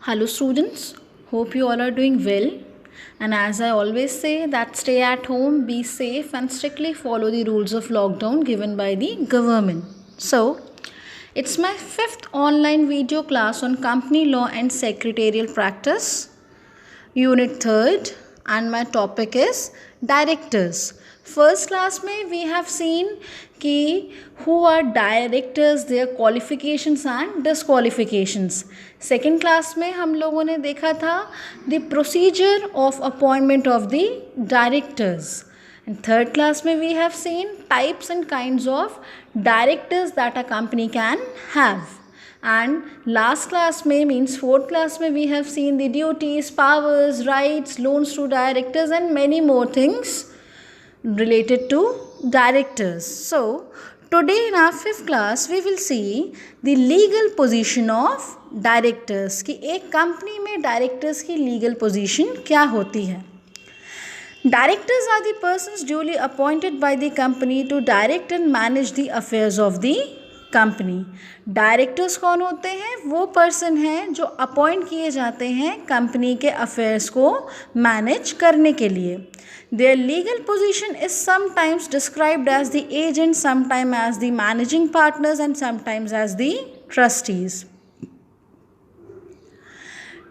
Hello students, hope you all are doing well. And as I always say that stay at home, be safe and strictly follow the rules of lockdown given by the government. So, it's my 5th online video class on company law and secretarial practice, unit 3rd, and my topic is directors. First class में we have seen कि who are directors, their qualifications and disqualifications. Second class में हम लोगों ने देखा था the procedure of appointment of the directors. And third class में we have seen types and kinds of directors that a company can have. And last class में means fourth class में we have seen the duties, powers, rights, loans to directors and many more things related to directors. So today in our 5th class we will see the legal position of directors कि एक company में directors की legal position क्या होती है. Directors are the persons duly appointed by the company to direct and manage the affairs of the company. Directors कौन होते हैं? वो पर्सन हैं जो अपॉइंट किए जाते हैं कंपनी के अफेयर्स को मैनेज करने के लिए. Their legal position is sometimes described as the agent, sometime as the managing partners and sometimes as the trustees.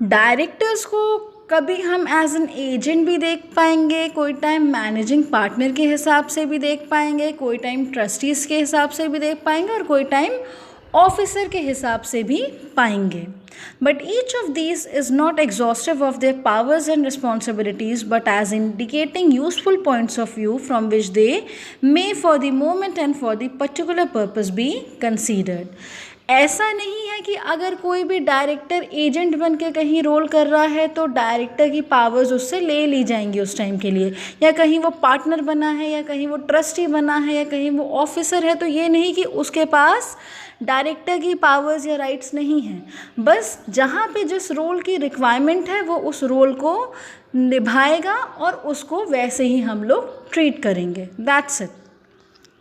Directors को कभी हम एज एन एजेंट भी देख पाएंगे, कोई टाइम मैनेजिंग पार्टनर के हिसाब से भी देख पाएंगे, कोई टाइम ट्रस्टीज़ के हिसाब से भी देख पाएंगे और कोई टाइम ऑफिसर के हिसाब से भी पाएंगे. But each of these is not exhaustive of their powers and responsibilities but as indicating useful points of view from which they may for the moment and for the particular purpose be considered. ऐसा नहीं है कि अगर कोई भी director agent बन के कहीं रोल कर रहा है तो डायरेक्टर की पावर्स उससे ले ली जाएंगी उस टाइम के लिए, या कहीं वो पार्टनर बना है या कहीं वो ट्रस्टी बना है या कहीं वो ऑफिसर है तो ये नहीं कि उसके पास डायरेक्टर की पावर्स या राइट्स नहीं हैं. बस जहाँ पे जिस रोल की रिक्वायरमेंट है वो उस रोल को निभाएगा और उसको वैसे ही हम लोग ट्रीट करेंगे. That's it.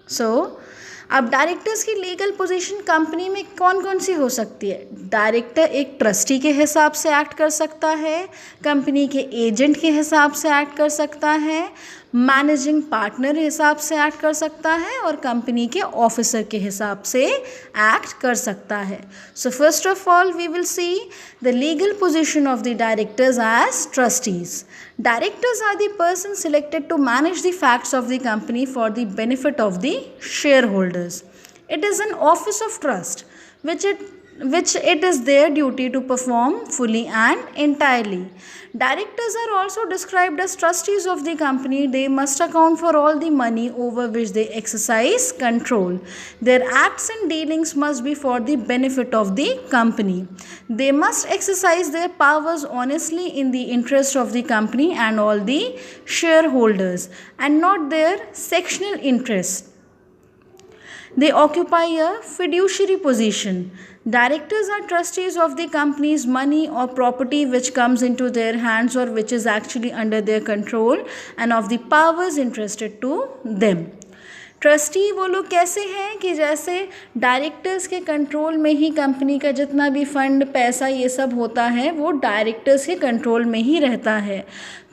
सो अब डायरेक्टर्स की लीगल पोजीशन कंपनी में कौन कौन सी हो सकती है? डायरेक्टर एक ट्रस्टी के हिसाब से एक्ट कर सकता है, कंपनी के एजेंट के हिसाब से एक्ट कर सकता है, मैनेजिंग पार्टनर हिसाब से एक्ट कर सकता है और कंपनी के ऑफिसर के हिसाब से एक्ट कर सकता है. So first of all we will see the legal position of the directors as trustees. Directors are the persons selected to manage the facts of the company for the benefit of the shareholders. It is an office of trust which it is their duty to perform fully and entirely. Directors are also described as trustees of the company. They must account for all the money over which they exercise control. Their acts and dealings must be for the benefit of the company. They must exercise their powers honestly in the interest of the company and all the shareholders and not their sectional interest. They occupy a fiduciary position. Directors are trustees of the company's money or property which comes into their hands or which is actually under their control and of the powers entrusted to them. Trustee वो लोग कैसे हैं कि जैसे directors के control में ही company का जितना भी फंड पैसा ये सब होता है वो डायरेक्टर्स के कंट्रोल में ही रहता है.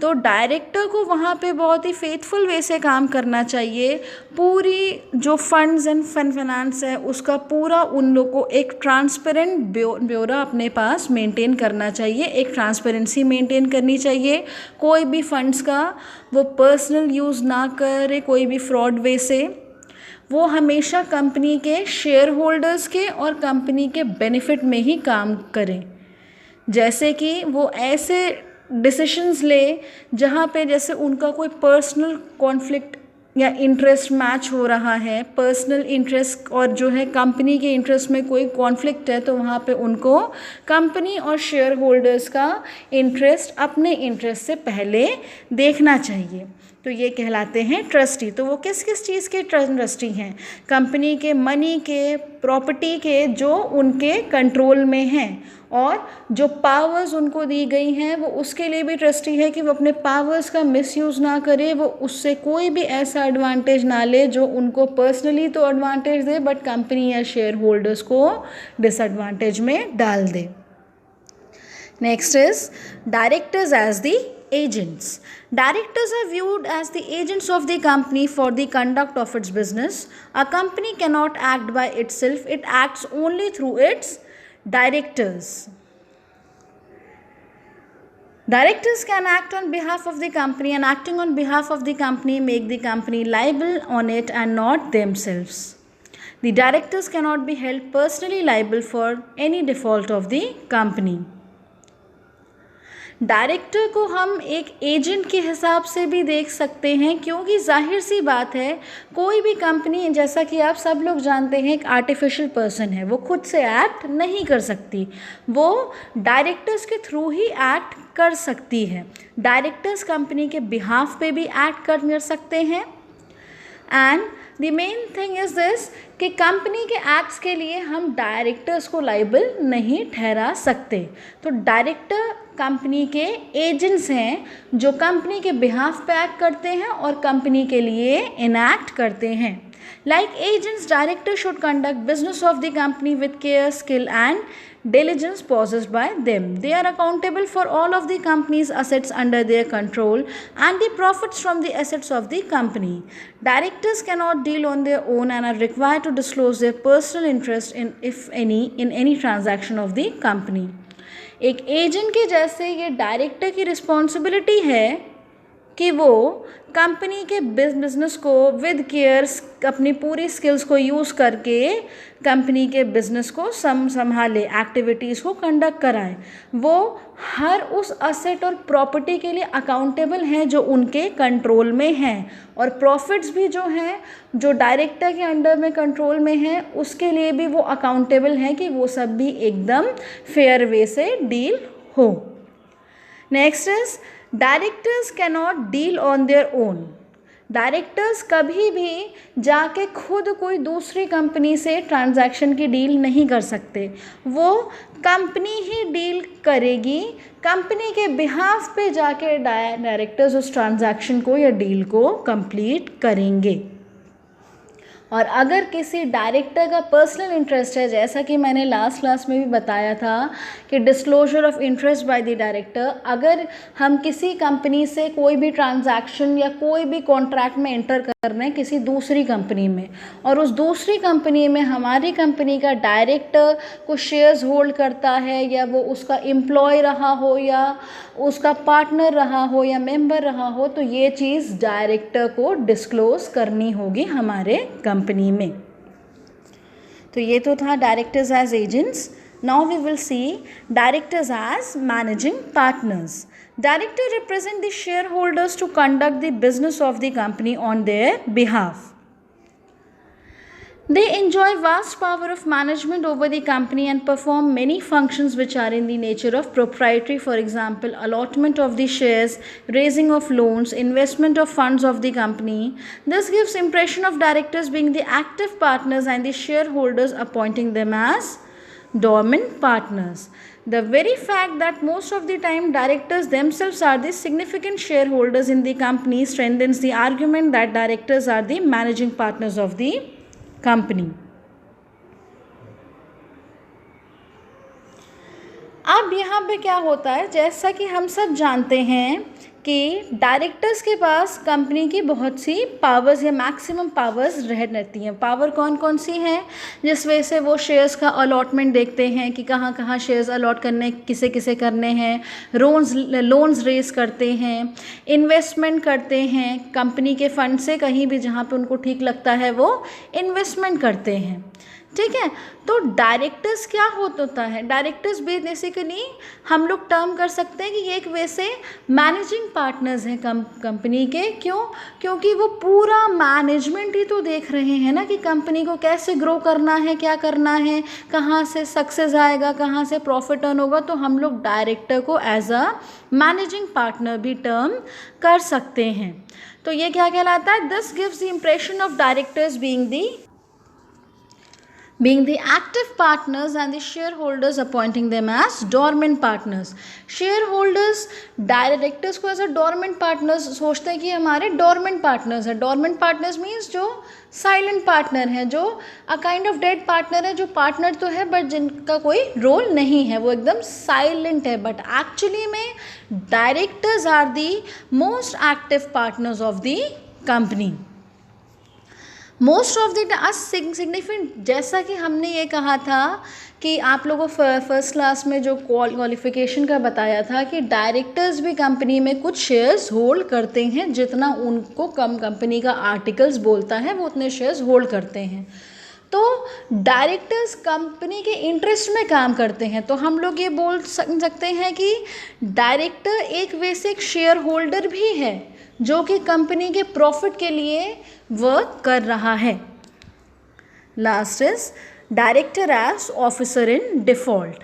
तो डायरेक्टर को वहाँ पे बहुत ही फेथफुल वे से काम करना चाहिए. पूरी जो फंड्स एंड फाइनेंस है उसका पूरा उन लोग को एक ट्रांसपेरेंट ब्योरा अपने पास मेंटेन करना चाहिए, एक ट्रांसपेरेंसी मेंटेन करनी चाहिए. कोई भी फंड्स का वो पर्सनल यूज़ ना करे, कोई भी फ्रॉड वे से. वो हमेशा कंपनी के शेयर होल्डर्स के और कंपनी के बेनिफिट में ही काम करें. जैसे कि वो ऐसे डिसीशंस ले जहाँ पे जैसे उनका कोई पर्सनल कॉन्फ्लिक्ट या इंटरेस्ट मैच हो रहा है, पर्सनल इंटरेस्ट और जो है कंपनी के इंटरेस्ट में कोई कॉन्फ्लिक्ट है तो वहाँ पे उनको कंपनी और शेयर होल्डर्स का इंटरेस्ट अपने इंटरेस्ट से पहले देखना चाहिए. तो ये कहलाते हैं ट्रस्टी. तो वो किस किस चीज़ के ट्रस्टी हैं? कंपनी के मनी के, प्रॉपर्टी के जो उनके कंट्रोल में हैं और जो पावर्स उनको दी गई हैं वो उसके लिए भी ट्रस्टी है कि वो अपने पावर्स का मिसयूज़ ना करे, वो उससे कोई भी ऐसा एडवांटेज ना ले जो उनको पर्सनली तो एडवांटेज दे बट कंपनी या शेयर होल्डर्स को डिसएडवांटेज में डाल दे. Next is directors as the agents. Directors are viewed as the agents of the company for the conduct of its business. A company cannot act by itself, it acts only through its directors. Directors can act on behalf of the company, and acting on behalf of the company make the company liable on it and not themselves. The directors cannot be held personally liable for any default of the company. Director को हम एक agent के हिसाब से भी देख सकते हैं, क्योंकि जाहिर सी बात है कोई भी कंपनी, जैसा कि आप सब लोग जानते हैं, एक आर्टिफिशियल पर्सन है, वो खुद से एक्ट नहीं कर सकती, वो डायरेक्टर्स के थ्रू ही एक्ट कर सकती है. डायरेक्टर्स कंपनी के बिहाफ पे भी एक्ट कर सकते हैं. And the main thing is this कि कंपनी के एक्ट्स के लिए हम डायरेक्टर्स को लाइबल नहीं ठहरा सकते. तो डायरेक्टर कंपनी के एजेंट्स हैं जो कंपनी के बिहाफ पे एक्ट करते हैं और कंपनी के लिए इनैक्ट करते हैं. Like agents, directors should conduct business of the company with care, skill and diligence possessed by them. They are accountable for all of the company's assets under their control and the profits from the assets of the company. Directors cannot deal on their own and are required to disclose their personal interest in, if any, in any transaction of the company. एक agent के जैसे ये director की responsibility है कि वो company के business को विद केयर अपनी पूरी स्किल्स को यूज़ करके कंपनी के बिजनेस को संभाले, एक्टिविटीज़ को कंडक्ट कराए. वो हर उस असेट और प्रॉपर्टी के लिए अकाउंटेबल हैं जो उनके कंट्रोल में हैं, और प्रॉफिट्स भी जो हैं जो डायरेक्टर के अंडर में कंट्रोल में हैं उसके लिए भी वो अकाउंटेबल हैं कि वो सब भी एकदम फेयर वे से डील हो. Next is directors cannot deal on their own. Directors कभी भी जाके खुद कोई दूसरी कंपनी से ट्रांजैक्शन की डील नहीं कर सकते, वो कंपनी ही डील करेगी. कंपनी के बिहाफ पे जाके डायरेक्टर्स उस ट्रांजैक्शन को या डील को कंप्लीट करेंगे. और अगर किसी डायरेक्टर का पर्सनल इंटरेस्ट है, जैसा कि मैंने लास्ट क्लास में भी बताया था कि disclosure of interest by the director, अगर हम किसी कंपनी से कोई भी ट्रांजैक्शन या कोई भी कॉन्ट्रैक्ट में एंटर कर रहे हैं किसी दूसरी कंपनी में, और उस दूसरी कंपनी में हमारी कंपनी का डायरेक्टर कुछ शेयर्स होल्ड करता है, या वो उसका एम्प्लॉय रहा हो या उसका पार्टनर रहा हो या मेंबर रहा हो, तो ये चीज़ डायरेक्टर को डिस्क्लोज करनी होगी हमारे कंपनी में. तो ये तो था directors as agents. Now we will see directors as managing partners. Director represent the shareholders to conduct the business of the company on their behalf. They enjoy vast power of management over the company and perform many functions which are in the nature of proprietary, for example, allotment of the shares, raising of loans, investment of funds of the company. This gives impression of directors being the active partners and the shareholders appointing them as dormant partners. The very fact that most of the time directors themselves are the significant shareholders in the company strengthens the argument that directors are the managing partners of the company. अब यहाँ पे क्या होता है, जैसा कि हम सब जानते हैं कि डायरेक्टर्स के पास कंपनी की बहुत सी पावर्स या मैक्सिमम पावर्स रहती हैं. पावर कौन कौन सी हैं, जिस वजह से वो शेयर्स का अलॉटमेंट देखते हैं कि कहाँ कहाँ शेयर्स अलॉट करने, किसे किसे करने हैं, लोन्स रेज करते हैं, इन्वेस्टमेंट करते हैं कंपनी के फंड से, कहीं भी जहाँ पे उनको ठीक लगता है वो इन्वेस्टमेंट करते हैं. ठीक है, तो डायरेक्टर्स क्या होता है, डायरेक्टर्स बेसिकली हम लोग टर्म कर सकते हैं कि ये एक वैसे मैनेजिंग पार्टनर्स हैं कंपनी के. क्यों? क्योंकि वो पूरा मैनेजमेंट ही तो देख रहे हैं ना कि कंपनी को कैसे ग्रो करना है, क्या करना है, कहाँ से सक्सेस आएगा, कहाँ से प्रॉफिट अर्न होगा. तो हम लोग डायरेक्टर को एज अ मैनेजिंग पार्टनर भी टर्म कर सकते हैं. तो ये क्या कहलाता है, this gives the impression of directors being the being the active partners and the shareholders appointing them as dormant partners. shareholders directors को ऐसा dormant partners सोचते हैं कि हमारे dormant partners हैं. dormant partners means जो साइलेंट पार्टनर है, जो a kind of dead partner है, जो पार्टनर तो है बट जिनका कोई रोल नहीं है, वो एकदम साइलेंट है. बट एक्चुअली में directors are the most active partners of the company. Most of the significant, जैसा कि हमने ये कहा था कि आप लोगों को फर्स्ट क्लास में जो क्वालिफिकेशन का बताया था कि डायरेक्टर्स भी कंपनी में कुछ शेयर्स होल्ड करते हैं, जितना उनको कम कंपनी का आर्टिकल्स बोलता है वो उतने शेयर्स होल्ड करते हैं. तो डायरेक्टर्स कंपनी के इंटरेस्ट में काम करते हैं. तो हम लोग ये बोल सकते हैं कि डायरेक्टर एक वे से एक शेयर होल्डर भी है जो कि कंपनी के प्रॉफिट के लिए वर्क कर रहा है. Last is director as officer in default.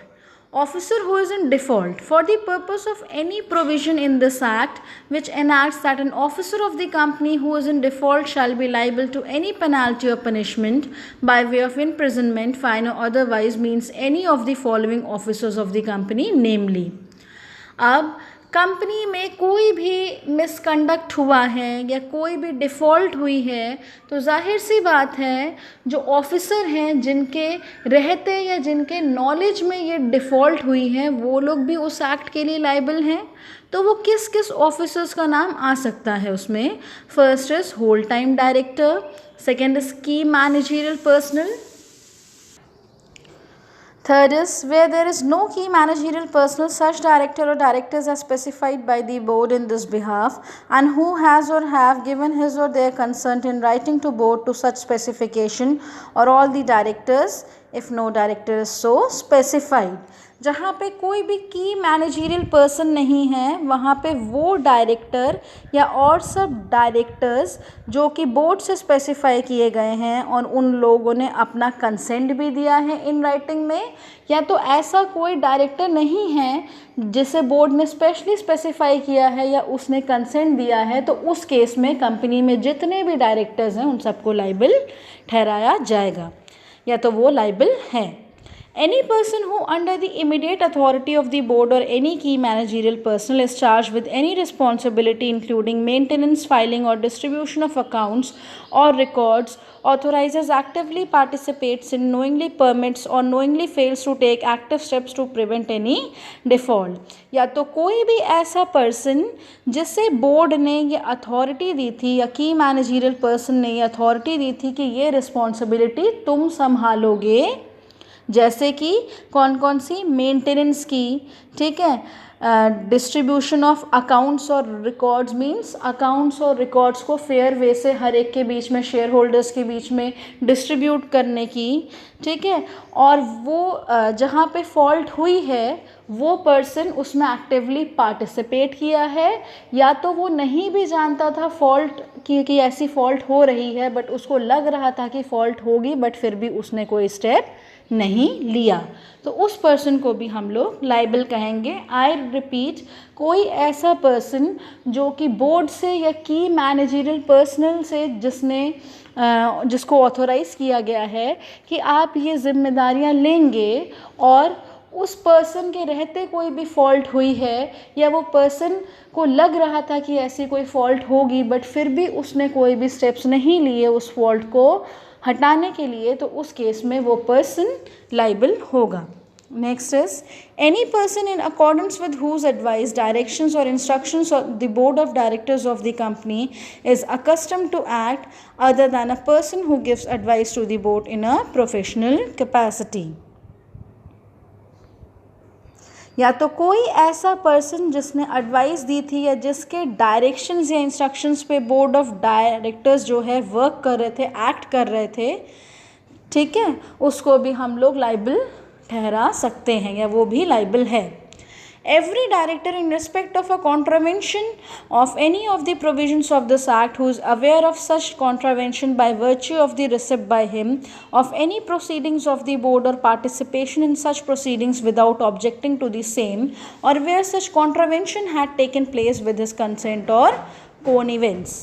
Officer who is in default for the purpose of any provision in this act which enacts that an officer of the company who is in default shall be liable to any penalty or punishment by way of imprisonment, fine or otherwise means any of the following officers of the company, namely. अब company में कोई भी misconduct हुआ है या कोई भी default हुई है तो जाहिर सी बात है जो ऑफिसर हैं जिनके रहते या जिनके नॉलेज में ये डिफ़ॉल्ट हुई है वो लोग भी उस एक्ट के लिए लाइबल हैं. तो वो किस किस ऑफिसर्स का नाम आ सकता है उसमें? First is whole time director, second is key managerial personnel, third is where there is no key managerial personnel, such director or directors as specified by the board in this behalf and who has or have given his or their consent in writing to board to such specification, or all the directors if no director is so specified. जहाँ पे कोई भी की managerial person नहीं है वहाँ पे वो डायरेक्टर या और सब डायरेक्टर्स जो कि बोर्ड से स्पेसिफाई किए गए हैं और उन लोगों ने अपना कंसेंट भी दिया है इन राइटिंग में, या तो ऐसा कोई डायरेक्टर नहीं है जिसे बोर्ड ने स्पेशली स्पेसिफाई किया है या उसने कंसेंट दिया है, तो उस केस में कंपनी में जितने भी डायरेक्टर्स हैं उन सबको लाइबल ठहराया जाएगा या तो वो लाइबल हैं. Any person who under the immediate authority of the board or any key managerial personnel is charged with any responsibility including maintenance, filing or distribution of accounts or records, authorizes, actively participates in, knowingly permits or knowingly fails to take active steps to prevent any default. या तो कोई भी ऐसा person जिसे board ने ये authority दी थी या की मैनेजरियल पर्सन ने ये अथॉरिटी दी थी कि ये रिस्पॉन्सिबिलिटी तुम संभालोगे, जैसे कि कौन कौन सी? मेंटेनेंस की, ठीक है, डिस्ट्रीब्यूशन ऑफ अकाउंट्स और रिकॉर्ड्स मींस अकाउंट्स और रिकॉर्ड्स को फेयर वे से हर एक के बीच में, शेयर होल्डर्स के बीच में डिस्ट्रीब्यूट करने की, ठीक है, और वो जहाँ पे फॉल्ट हुई है वो पर्सन उसमें एक्टिवली पार्टिसिपेट किया है या तो वो नहीं भी जानता था फॉल्ट कि ऐसी फॉल्ट हो रही है बट उसको लग रहा था कि फॉल्ट होगी बट फिर भी उसने कोई स्टेप नहीं लिया, तो उस पर्सन को भी हम लोग लाइबल कहेंगे. आई रिपीट, कोई ऐसा पर्सन जो कि बोर्ड से या की मैनेजरियल पर्सनल से जिसको ऑथोराइज़ किया गया है कि आप ये जिम्मेदारियां लेंगे और उस पर्सन के रहते कोई भी फॉल्ट हुई है या वो पर्सन को लग रहा था कि ऐसी कोई फॉल्ट होगी बट फिर भी उसने कोई भी स्टेप्स नहीं लिए उस फॉल्ट को हटाने के लिए, तो उस केस में वो पर्सन लाइबल होगा. Next is any person in accordance with whose advice, directions और instructions of the board of directors of the company is accustomed to act other than a person who gives advice to the board in a professional capacity. या तो कोई ऐसा person जिसने advice दी थी या जिसके directions या इंस्ट्रक्शंस पे बोर्ड ऑफ डायरेक्टर्स जो है वर्क कर रहे थे, एक्ट कर रहे थे, ठीक है, उसको भी हम लोग लाइबल ठहरा सकते हैं या वो भी लाइबल है. Every director in respect of a contravention of any of the provisions of this act who is aware of such contravention by virtue of the receipt by him of any proceedings of the board or participation in such proceedings without objecting to the same, or where such contravention had taken place with his consent or connivance.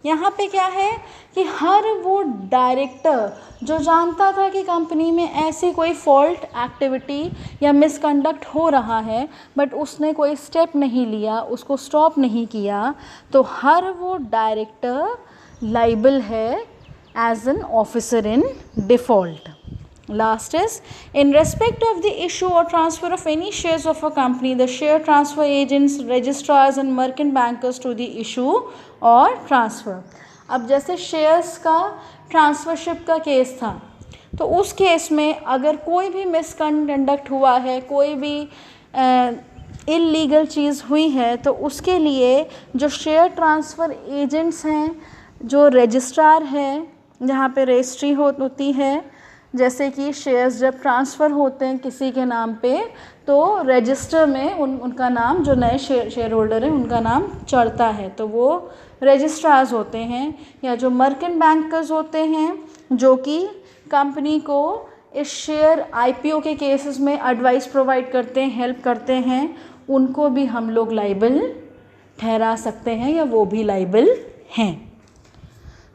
यहाँ पे क्या है कि हर वो director जो जानता था कि कंपनी में ऐसी कोई फॉल्ट एक्टिविटी या मिसकंडक्ट हो रहा है बट उसने कोई स्टेप नहीं लिया, उसको स्टॉप नहीं किया, तो हर वो डायरेक्टर लाइबल है as an officer in default. Last is, in respect of the issue or transfer of any shares of a company, the share transfer agents, registrars and merchant bankers to the issue or transfer. अब जैसे shares का ट्रांसफरशिप का case था, तो उस case में अगर कोई भी मिसकंडक्ट हुआ है, कोई भी इलीगल चीज़ हुई है, तो उसके लिए जो शेयर ट्रांसफ़र एजेंट्स हैं, जो रजिस्ट्रार है, जहाँ पे रजिस्ट्री होती है, जैसे कि शेयर्स जब ट्रांसफ़र होते हैं किसी के नाम पे, तो रजिस्टर में उनका नाम, जो नए शेयर होल्डर हैं उनका नाम चढ़ता है, तो वो रजिस्ट्रार्स होते हैं. या जो मर्केंट बैंकर्स होते हैं जो कि कंपनी को इस शेयर IPO के केसेस में एडवाइस प्रोवाइड करते हैं, हेल्प करते हैं, उनको भी हम लोग लाइबल ठहरा सकते हैं या वो भी लाइबल हैं.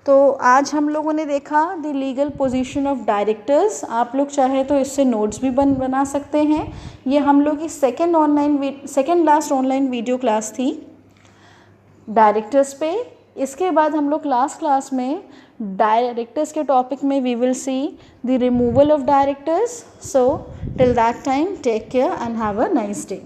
तो आज हम लोगों ने देखा the legal position of directors. आप लोग चाहे तो इससे नोट्स भी बना सकते हैं. ये हम लोग की second last online video class थी डायरेक्टर्स पे. इसके बाद हम लोग क्लास में डायरेक्टर्स के टॉपिक में we will see the removal of directors. So till that time take care and have a nice day.